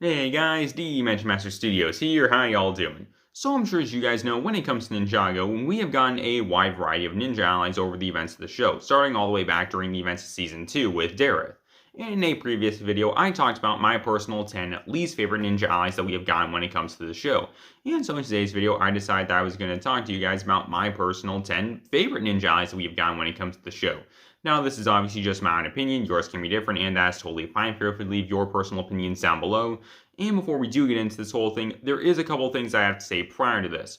Hey guys, Dimension Master Studios here, how y'all doing? So I'm sure as you guys know, when it comes to Ninjago, we have gotten a wide variety of ninja allies over the events of the show, starting all the way back during the events of Season 2 with Dareth. In a previous video, I talked about my personal 10 least favorite ninja allies that we have gotten when it comes to the show. And so in today's video, I decided that I was going to talk to you guys about my personal 10 favorite ninja allies that we have gotten when it comes to the show. Now, this is obviously just my own opinion, yours can be different, and that's totally fine. Feel free to leave your personal opinions down below. And before we do get into this whole thing, there is a couple things I have to say prior to this.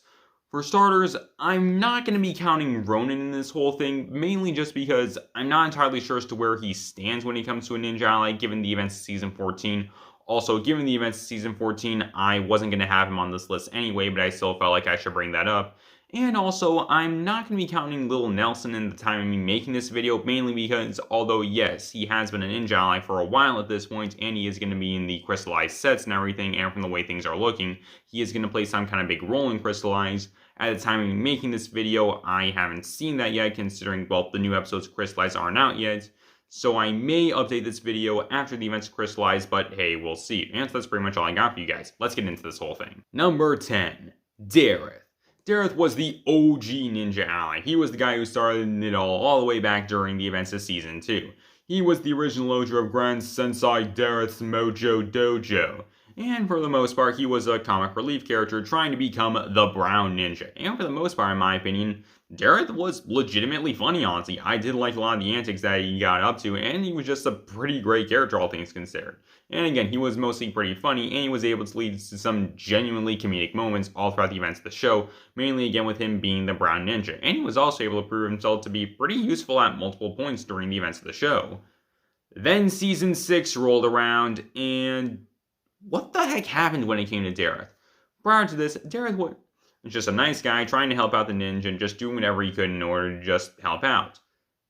For starters, I'm not going to be counting Ronin in this whole thing, mainly just because I'm not entirely sure as to where he stands when it comes to a ninja ally, given the events of Season 14. Also, given the events of Season 14, I wasn't going to have him on this list anyway, but I still felt like I should bring that up. And also, I'm not going to be counting Little Nelson in the time of me making this video, mainly because, although yes, he has been a ninja ally for a while at this point, and he is going to be in the crystallized sets and everything, and from the way things are looking, he is going to play some kind of big role in crystallized. At the time of me making this video, I haven't seen that yet, considering, well, the new episodes of crystallized aren't out yet. So I may update this video after the events crystallized, but hey, we'll see. And so that's pretty much all I got for you guys. Let's get into this whole thing. Number 10, Dareth. Dareth was the OG ninja ally. He was the guy who started it all the way back during the events of Season 2. He was the original owner of Grand Sensei Dareth's Mojo Dojo. And for the most part, he was a comic relief character trying to become the Brown Ninja. And for the most part, in my opinion, Dareth was legitimately funny, honestly. I did like a lot of the antics that he got up to, and he was just a pretty great character, all things considered. And again, he was mostly pretty funny, and he was able to lead to some genuinely comedic moments all throughout the events of the show, mainly again with him being the Brown Ninja. And he was also able to prove himself to be pretty useful at multiple points during the events of the show. Then Season 6 rolled around, and what the heck happened when it came to Dareth? Prior to this, Dareth was just a nice guy trying to help out the ninja and just doing whatever he could in order to just help out.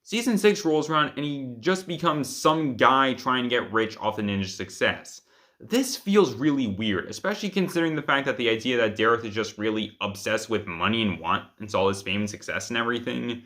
Season 6 rolls around and he just becomes some guy trying to get rich off the ninja's success. This feels really weird, especially considering the fact that the idea that Dareth is just really obsessed with money and wants all his fame and success and everything.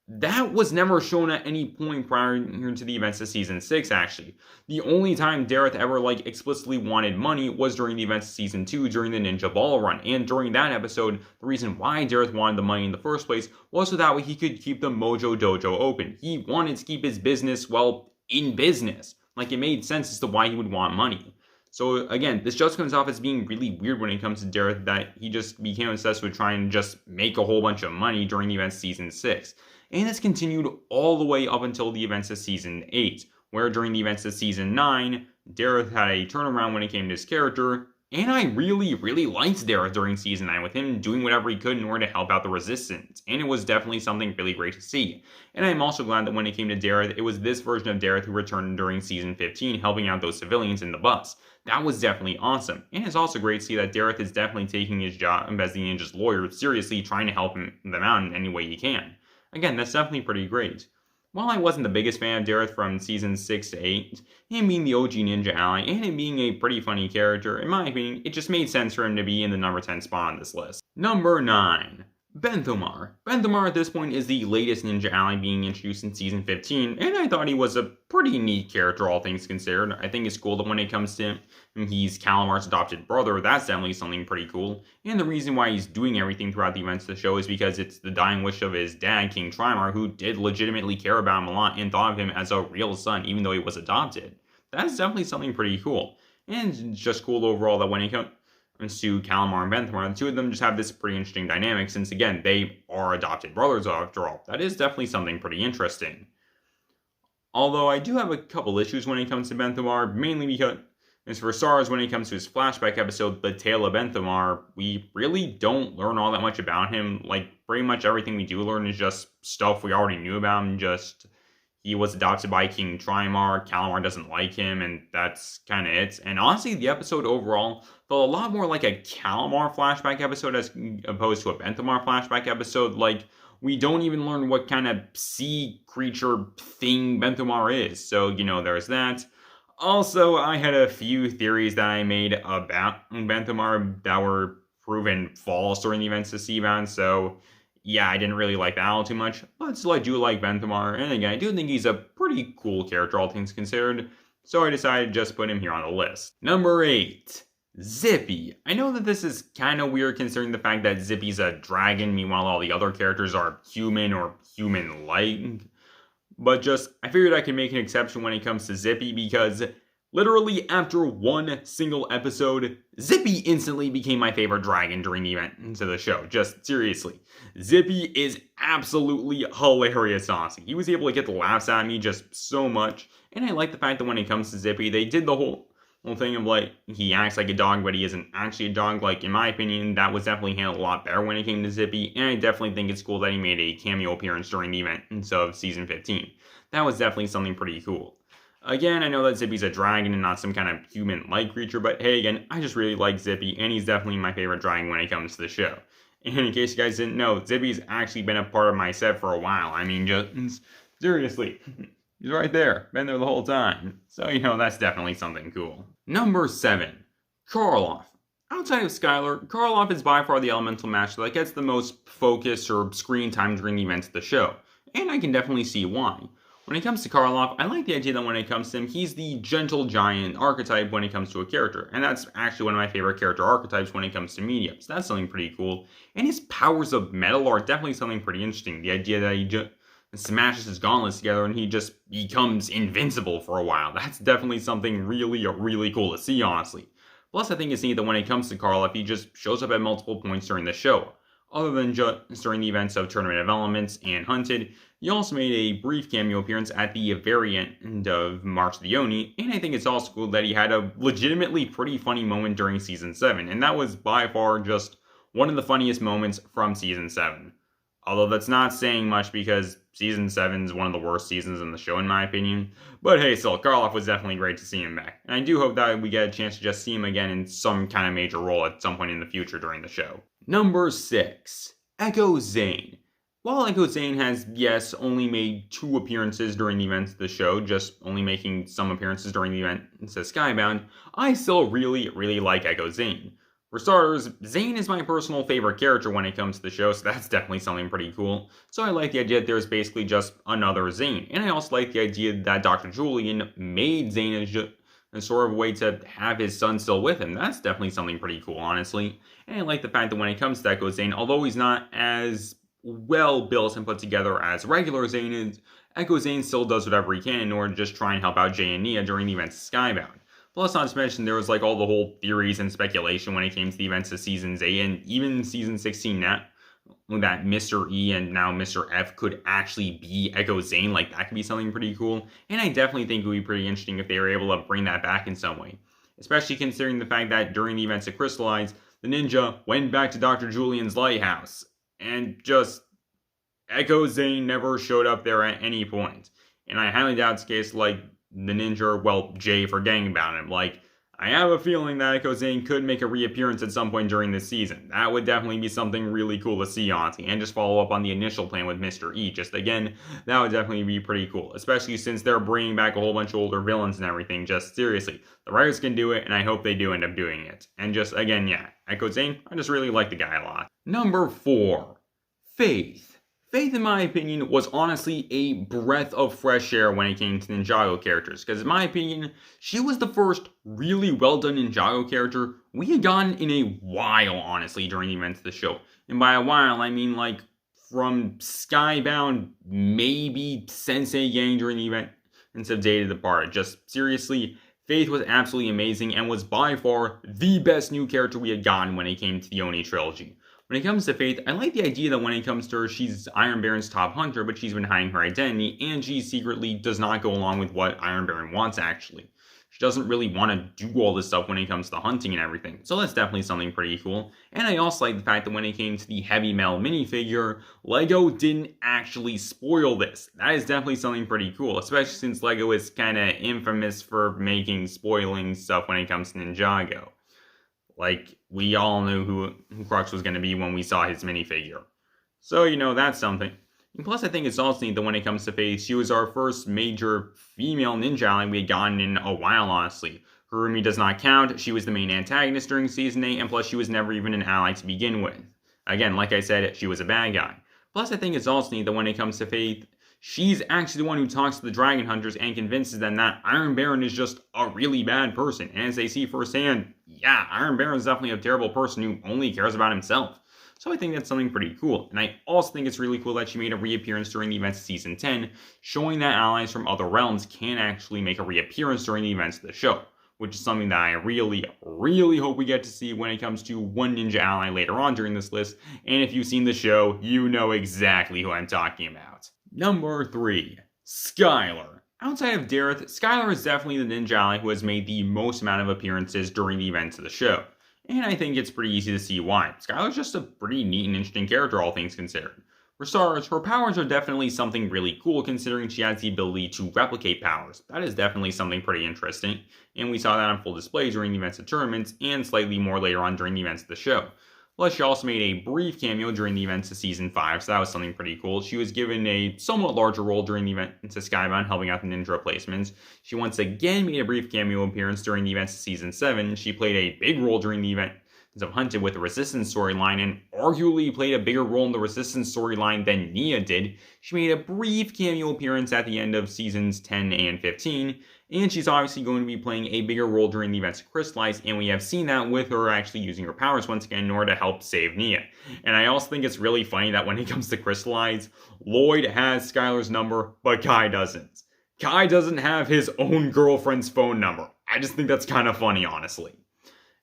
That was never shown at any point prior to the events of Season 6, actually. The only time Dareth ever, explicitly wanted money was during the events of Season 2 during the Ninja Ball Run. And during that episode, the reason why Dareth wanted the money in the first place was so that way he could keep the Mojo Dojo open. He wanted to keep his business, well, in business. It made sense as to why he would want money. So again, this just comes off as being really weird when it comes to Dareth, that he just became obsessed with trying to just make a whole bunch of money during the events of Season 6. And this continued all the way up until the events of Season 8, where during the events of Season 9, Dareth had a turnaround when it came to his character, and I really liked Dareth during Season 9, with him doing whatever he could in order to help out the Resistance, and it was definitely something really great to see. And I'm also glad that when it came to Dareth, it was this version of Dareth who returned during Season 15, helping out those civilians in the bus. That was definitely awesome, and it's also great to see that Dareth is definitely taking his job as the ninja's lawyer seriously, trying to help them out in any way he can. Again, that's definitely pretty great. While I wasn't the biggest fan of Dareth from Seasons 6 to 8, him being the OG ninja ally and him being a pretty funny character, in my opinion, it just made sense for him to be in the number 10 spot on this list. Number 9. Bentham. Bentham at this point is the latest ninja ally being introduced in Season 15, and I thought he was a pretty neat character, all things considered. I think it's cool that when it comes to him, he's Calamar's adopted brother. That's definitely something pretty cool. And the reason why he's doing everything throughout the events of the show is because it's the dying wish of his dad, King Trimar, who did legitimately care about him a lot and thought of him as a real son, even though he was adopted. That's definitely something pretty cool. And it's just cool overall that when it comes to Calamar and Bentham, the two of them just have this pretty interesting dynamic, since again, they are adopted brothers after all. That is definitely something pretty interesting. Although I do have a couple issues when it comes to Bentham, mainly because, as for stars, when it comes to his flashback episode, The Tale of Bentham, we really don't learn all that much about him. Pretty much everything we do learn is just stuff we already knew about him, just he was adopted by King Trimar, Calamar doesn't like him, and that's kind of it. And honestly, the episode overall felt a lot more like a Calamar flashback episode as opposed to a Bentham flashback episode. We don't even learn what kind of sea creature thing Bentham is. So, there's that. Also, I had a few theories that I made about Bentham that were proven false during the events of Seabound, so yeah, I didn't really like that all too much, but still I do like Bentham, and again, I do think he's a pretty cool character, all things considered. so I decided to just put him here on the list. Number 8. Zippy. I know that this is kind of weird considering the fact that Zippy's a dragon, meanwhile all the other characters are human or human-like. But just, I figured I could make an exception when it comes to Zippy because literally after one single episode, Zippy instantly became my favorite dragon during the event into the show. Just seriously. Zippy is absolutely hilarious, honestly. He was able to get the laughs out of me just so much. And I like the fact that when it comes to Zippy, they did the whole thing of like, he acts like a dog, but he isn't actually a dog. Like, in my opinion, that was definitely handled a lot better when it came to Zippy. And I definitely think it's cool that he made a cameo appearance during the event instead of season 15. That was definitely something pretty cool. Again, I know that Zippy's a dragon and not some kind of human-like creature, but hey, again, I just really like Zippy, and he's definitely my favorite dragon when it comes to the show. And in case you guys didn't know, Zippy's actually been a part of my set for a while. I mean, just seriously, he's right there, been there the whole time. So, that's definitely something cool. Number 7, Karloff. Outside of Skylar, Karloff is by far the elemental master that gets the most focus or screen time during the events of the show, and I can definitely see why. When it comes to Karloff, I like the idea that when it comes to him, he's the gentle giant archetype when it comes to a character. And that's actually one of my favorite character archetypes when it comes to media. So that's something pretty cool. And his powers of metal are definitely something pretty interesting. The idea that he just smashes his gauntlets together and he just becomes invincible for a while. That's definitely something really cool to see, honestly. Plus, I think it's neat that when it comes to Karloff, he just shows up at multiple points during the show. Other than just during the events of Tournament of Elements and Hunted, he also made a brief cameo appearance at the very end of March of the Oni, and I think it's also cool that he had a legitimately pretty funny moment during Season 7, and that was by far just one of the funniest moments from Season 7. Although that's not saying much because Season 7 is one of the worst seasons in the show in my opinion. But hey, still, Karloff was definitely great to see him back. And I do hope that we get a chance to just see him again in some kind of major role at some point in the future during the show. Number 6. Echozane. While Echozane has, yes, only made 2 appearances during the events of the show, just only making some appearances during the event instead of Skybound, I still really like Echozane. For starters, Zane is my personal favorite character when it comes to the show, so that's definitely something pretty cool. So I like the idea that there's basically just another Zane. And I also like the idea that Dr. Julian made Zane as a sort of way to have his son still with him. That's definitely something pretty cool, honestly. And I like the fact that when it comes to Echozane, although he's not as well built and put together as regular Zane is, Echozane still does whatever he can in order to just try and help out Jay and Nia during the events of Skybound. Plus, not to mention, there was like all the whole theories and speculation when it came to the events of Seasons 8 and even Season 16 that Mr. E and now Mr. F could actually be Echozane. Like, that could be something pretty cool. And I definitely think it would be pretty interesting if they were able to bring that back in some way. Especially considering the fact that during the events of Crystallize, the ninja went back to Dr. Julian's lighthouse. And just, Echozane never showed up there at any point. And I highly doubt it's the case like the ninja, well, Jay forgetting about him. Like, I have a feeling that Echozane could make a reappearance at some point during this season. That would definitely be something really cool to see, honestly, and just follow up on the initial plan with Mr. E. Just again, that would definitely be pretty cool, especially since they're bringing back a whole bunch of older villains and everything. Just seriously, the writers can do it, and I hope they do end up doing it. And just, again, yeah, Echozane, I just really like the guy a lot. Number 4, Faith. Faith, in my opinion, was honestly a breath of fresh air when it came to Ninjago characters, because in my opinion, she was the first really well done Ninjago character we had gotten in a while, honestly, during the events of the show. And by a while, I mean like from Skybound, maybe Sensei Gang during the event, instead of Day to Depart. Just seriously, Faith was absolutely amazing and was by far the best new character we had gotten when it came to the Oni trilogy. When it comes to Faith, I like the idea that when it comes to her, she's Iron Baron's top hunter, but she's been hiding her identity, and she secretly does not go along with what Iron Baron wants, actually. She doesn't really want to do all this stuff when it comes to hunting and everything, so that's definitely something pretty cool. And I also like the fact that when it came to the Heavy Metal minifigure, LEGO didn't actually spoil this. That is definitely something pretty cool, especially since LEGO is kinda infamous for spoiling stuff when it comes to Ninjago. Like, we all knew who Crux was going to be when we saw his minifigure. So, that's something. And plus, I think it's also neat that when it comes to Faith, she was our first major female ninja ally we had gotten in a while, honestly. Harumi does not count, she was the main antagonist during Season 8, and plus she was never even an ally to begin with. Again, like I said, she was a bad guy. Plus, I think it's also neat that when it comes to Faith, She's actually the one who talks to the Dragon Hunters and convinces them that Iron Baron is just a really bad person. And as they see firsthand, yeah, Iron Baron is definitely a terrible person who only cares about himself. So I think that's something pretty cool. And I also think it's really cool that she made a reappearance during the events of Season 10, showing that allies from other realms can actually make a reappearance during the events of the show, which is something that I really hope we get to see when it comes to one ninja ally later on during this list. And if you've seen the show, you know exactly who I'm talking about. Number 3. Skylar. Outside of Dareth, Skylar is definitely the ninja ally who has made the most amount of appearances during the events of the show. And I think it's pretty easy to see why. Skylar's just a pretty neat and interesting character, all things considered. For starters, her powers are definitely something really cool considering she has the ability to replicate powers. That is definitely something pretty interesting, and we saw that on full display during the events of tournaments and slightly more later on during the events of the show. Plus, she also made a brief cameo during the events of Season 5, so that was something pretty cool. She was given a somewhat larger role during the events of Skybound, helping out the ninja replacements. She once again made a brief cameo appearance during the events of Season 7. She played a big role during the event of Hunted with the Resistance storyline, and arguably played a bigger role in the Resistance storyline than Nia did. She made a brief cameo appearance at the end of Seasons 10 and 15, and she's obviously going to be playing a bigger role during the events of Crystallize, and we have seen that with her actually using her powers once again in order to help save Nia. And I also think it's really funny that when it comes to Crystallize, Lloyd has Skylar's number, but Kai doesn't. Kai doesn't have his own girlfriend's phone number. I just think that's kind of funny, honestly.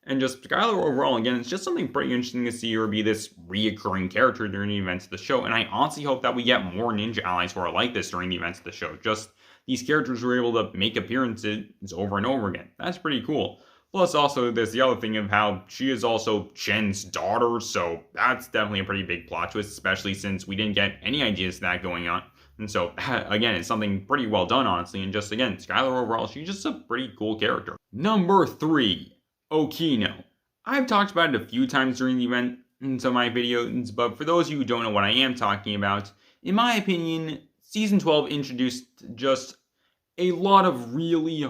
And just Skylar overall, again, it's just something pretty interesting to see her be this reoccurring character during the events of the show, and I honestly hope that we get more ninja allies who are like this during the events of the show. Just these characters who are able to make appearances over and over again. That's pretty cool. Plus, also, there's the other thing of how she is also Chen's daughter, so that's definitely a pretty big plot twist, especially since we didn't get any ideas of that going on. And so, again, it's something pretty well done, honestly, and just, again, Skylar overall, she's just a pretty cool character. Number 3. Okino. I've talked about it a few times during the event in some of my videos, but for those of you who don't know what I am talking about, in my opinion, Season 12 introduced just a lot of really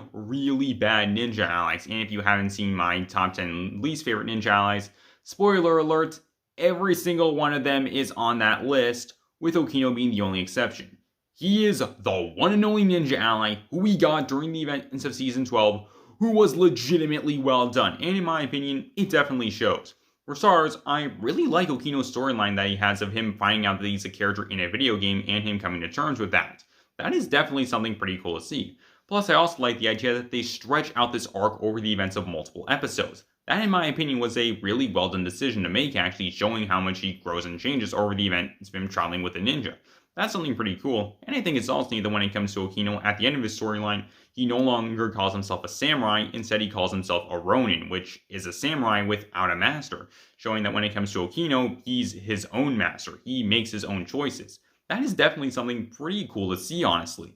bad ninja allies, and if you haven't seen my top 10 least favorite ninja allies, spoiler alert, every single one of them is on that list, with Okino being the only exception. He is the one and only ninja ally who we got during the events of Season 12, who was legitimately well done, and in my opinion, it definitely shows. For starters, I really like Okino's storyline that he has of him finding out that he's a character in a video game and him coming to terms with that. That is definitely something pretty cool to see. Plus, I also like the idea that they stretch out this arc over the events of multiple episodes. That, in my opinion, was a really well done decision to make, actually showing how much he grows and changes over the events of him traveling with a ninja. That's something pretty cool, and I think it's also neat that when it comes to Okino, at the end of his storyline, he no longer calls himself a samurai, instead he calls himself a ronin, which is a samurai without a master, showing that when it comes to Okino, he's his own master, he makes his own choices. That is definitely something pretty cool to see, honestly.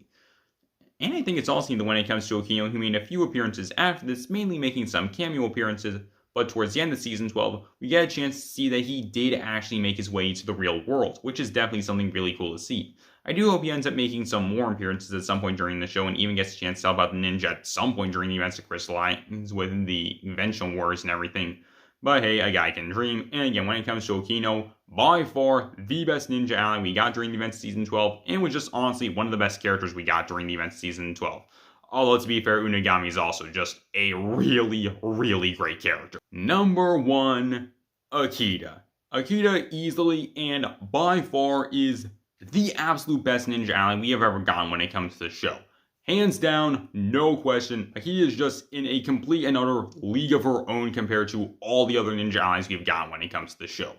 And I think it's also neat that when it comes to Okino, he made a few appearances after this, mainly making some cameo appearances, but towards the end of Season 12, we get a chance to see that he did actually make his way to the real world, which is definitely something really cool to see. I do hope he ends up making some more appearances at some point during the show and even gets a chance to tell about the ninja at some point during the events of Crystallize with the Invention Wars and everything. But hey, a guy can dream, and again, when it comes to Okino, by far the best ninja ally we got during the events of Season 12, and was just honestly one of the best characters we got during the events of Season 12. Although, to be fair, Unagami is also just a really great character. Number 1, Akita. Akita easily and by far is the absolute best ninja ally we have ever gotten when it comes to the show. Hands down, no question, Akita is just in a complete and utter league of her own compared to all the other ninja allies we've gotten when it comes to the show.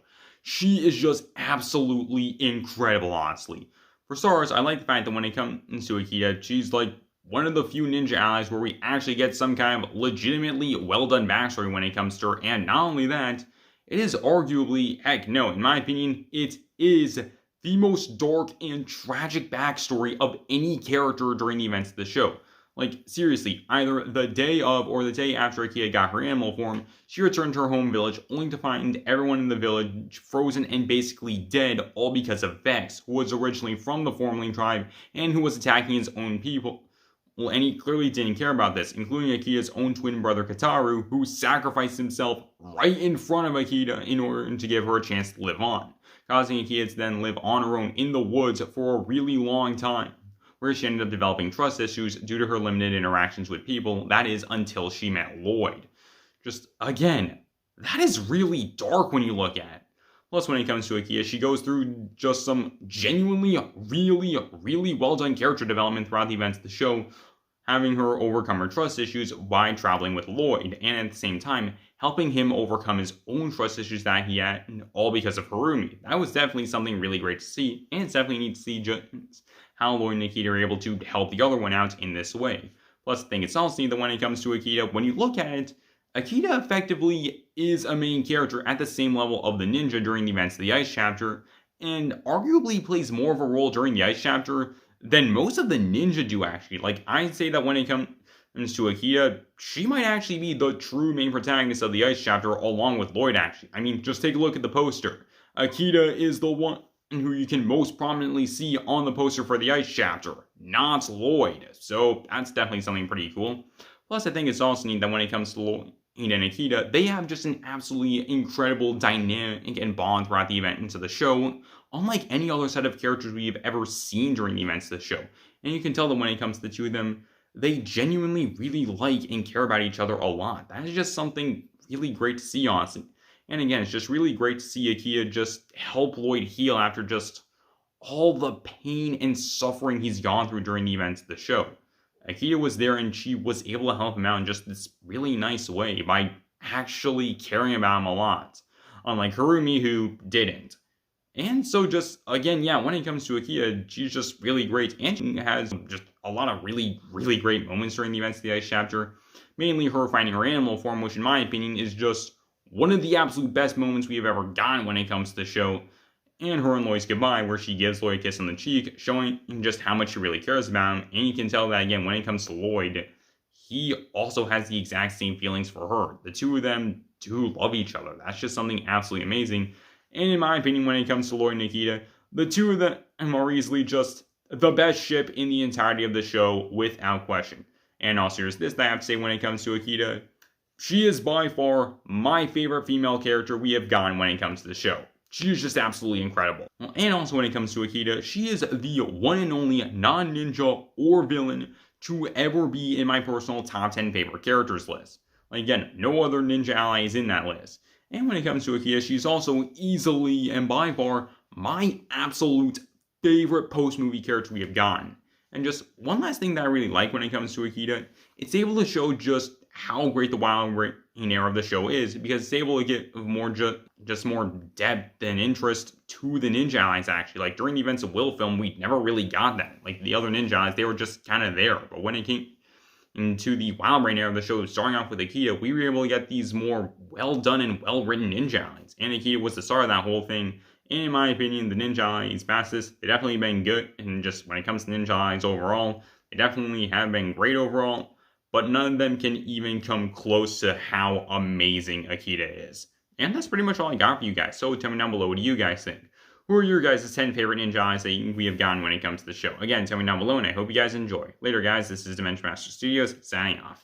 She is just absolutely incredible, honestly. For starters, I like the fact that when it comes to Akita, she's like one of the few ninja allies where we actually get some kind of legitimately well done backstory when it comes to her, and not only that, it is arguably, heck no, in my opinion, it is the most dark and tragic backstory of any character during the events of the show. Like, seriously, either the day of or the day after Akita got her animal form, she returned to her home village only to find everyone in the village frozen and basically dead, all because of Vex, who was originally from the Formling tribe and who was attacking his own people. Well, and he clearly didn't care about this, including Akita's own twin brother Kataru, who sacrificed himself right in front of Akita in order to give her a chance to live on. causing Akita to then live on her own in the woods for a really long time, where she ended up developing trust issues due to her limited interactions with people, that is, until she met Lloyd. Just, again, that is really dark when you look at it. Plus, when it comes to Akita, she goes through just some genuinely, really well done character development throughout the events of the show, having her overcome her trust issues by traveling with Lloyd, and at the same time, helping him overcome his own trust issues that he had, all because of Harumi. That was definitely something really great to see, and it's definitely neat to see just how Lloyd and Akita are able to help the other one out in this way. Plus, I think it's also neat that when it comes to Akita, when you look at it, Akita effectively is a main character at the same level of the ninja during the events of the Ice Chapter, and arguably plays more of a role during the Ice Chapter than most of the ninja do, actually. Like, I'd say that when it comes to Akita, she might actually be the true main protagonist of the Ice Chapter, along with Lloyd, actually. I mean, just take a look at the poster. Akita is the one who you can most prominently see on the poster for the Ice Chapter, not Lloyd. So, that's definitely something pretty cool. Plus, I think it's also neat that when it comes to Lloyd and Akita, they have just an absolutely incredible dynamic and bond throughout the events of the show, unlike any other set of characters we've ever seen during the events of the show. And you can tell that when it comes to the two of them, they genuinely really like and care about each other a lot. That is just something really great to see, honestly. And again, it's just really great to see Akita just help Lloyd heal after just all the pain and suffering he's gone through during the events of the show. Akita was there and she was able to help him out in just this really nice way by actually caring about him a lot, unlike Harumi, who didn't. And so just, again, yeah, when it comes to Akita, she's just really great, and she has just a lot of really great moments during the events of the Ice Chapter, mainly her finding her animal form, which in my opinion is just one of the absolute best moments we have ever gotten when it comes to the show, and her and Lloyd's goodbye, where she gives Lloyd a kiss on the cheek, showing just how much she really cares about him. And you can tell that, again, when it comes to Lloyd, he also has the exact same feelings for her. The two of them do love each other. That's just something absolutely amazing. And in my opinion, when it comes to Lloyd and Akita, the two of them are easily just the best ship in the entirety of the show, without question. And all seriousness, I have to say, when it comes to Akita, she is by far my favorite female character we have gotten when it comes to the show. She is just absolutely incredible. And also when it comes to Akita, she is the one and only non-ninja or villain to ever be in my personal top 10 favorite characters list. Like, again, no other ninja ally is in that list. And when it comes to Akita, she's also easily and by far my absolute favorite post-movie character we have gotten. And just one last thing that I really like when it comes to Akita, it's able to show just how great the Wild era of the show is, because it's able to get more just more depth and interest to the ninja allies, actually. Like, during the events of Will Film, we never really got that. Like, the other ninja allies, they were just kind of there. But when it came into the Wild Brain era of the show, starting off with Akita, we were able to get these more well-done and well-written ninja allies. And Akita was the star of that whole thing. And in my opinion, the ninja allies past this, they've definitely been good. And just when it comes to ninja allies overall, they definitely have been great overall. But none of them can even come close to how amazing Akita is. And that's pretty much all I got for you guys. So tell me down below, what do you guys think? Who are your guys' 10 favorite ninja allies that we have gotten when it comes to the show? Again, tell me down below, and I hope you guys enjoy. Later, guys, this is Dimension Master Studios, signing off.